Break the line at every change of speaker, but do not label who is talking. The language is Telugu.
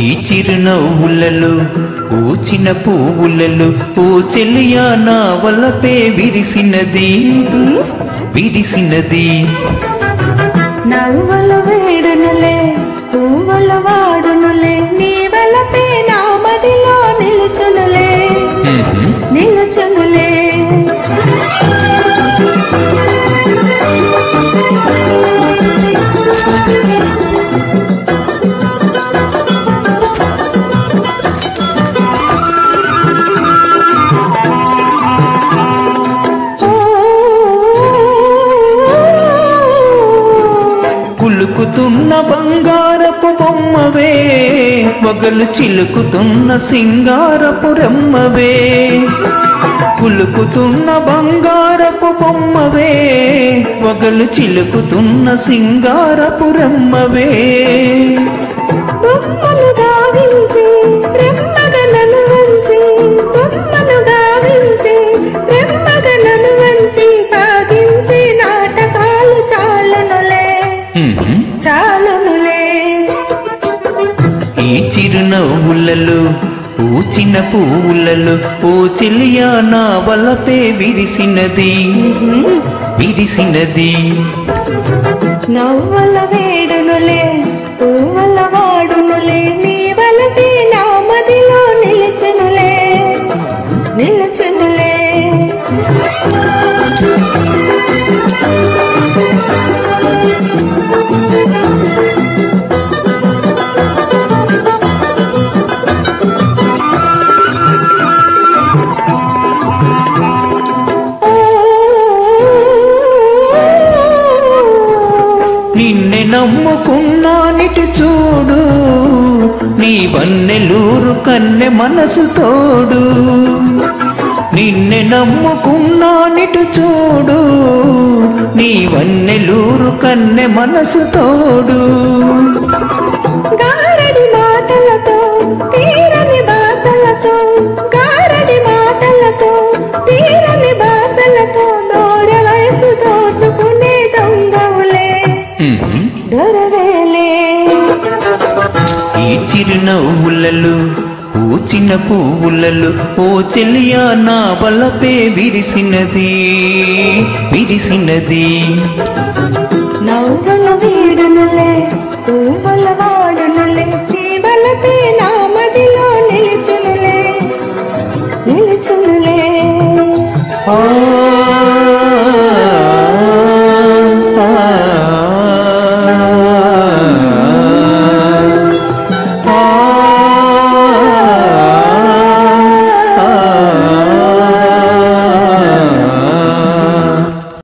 ఈ చిరునవ్వులలో పూచిన పువ్వులలో ఓ చెలియా నా వలపే విరిసినది విరిసినది.
నవ్వల వేడునులే పువ్వుల వాడునులే నీ వలపే నా మదిలో నిలుచునులే నిలుచునులే.
కులుకుతున్న బంగారపు బొమ్మవే వగలు చిలుకుతున్న సింగారపు రెమ్మవే. కులుకుతున్న బంగారపు బొమ్మవే వగలు చిలుకుతున్న సింగారపు రెమ్మవే.
బొమ్మను గావించి రెమ్మగా నన్ను వంచి బొమ్మను గావించి రెమ్మగా నన్ను వంచి సాగించి నాటకాలు చాలునులే చాలునులే.
ఈ చిరునవ్వులలో పూచిన పువ్వులలో ఓ చెలియా నా వలపే విరిసినది విరిసినది.
నవ్వల వేడునులే పువ్వుల వాడునులే నీ వలపే నా మదిలో నిలుచునులే నిలుచునులే.
నిన్నే నమ్ముకున్నానిటు చూడు నీ వన్నెలూరు కన్నె మనసు తోడు. నిన్నే నమ్ముకున్నానిటు చూడు నీ వన్నెలూరు కన్నె మనసు తోడు.
గారడి మాటలతో తీరని బాసలతో గారడి మాటలతో తీరని బాసలతో దూర వయసు దోచుకునే దొంగవులే దొరవేలే.
ఈ చిరునవ్వులలో పూచిన పువ్వులలో ఓ చెలియా నా వలపే విరిసినది విరిసినది.
నవ్వుల వీడునులే పువ్వుల వాడునులే నీ వలపే నా మదిలో నిలుచునులే నిలుచునులే.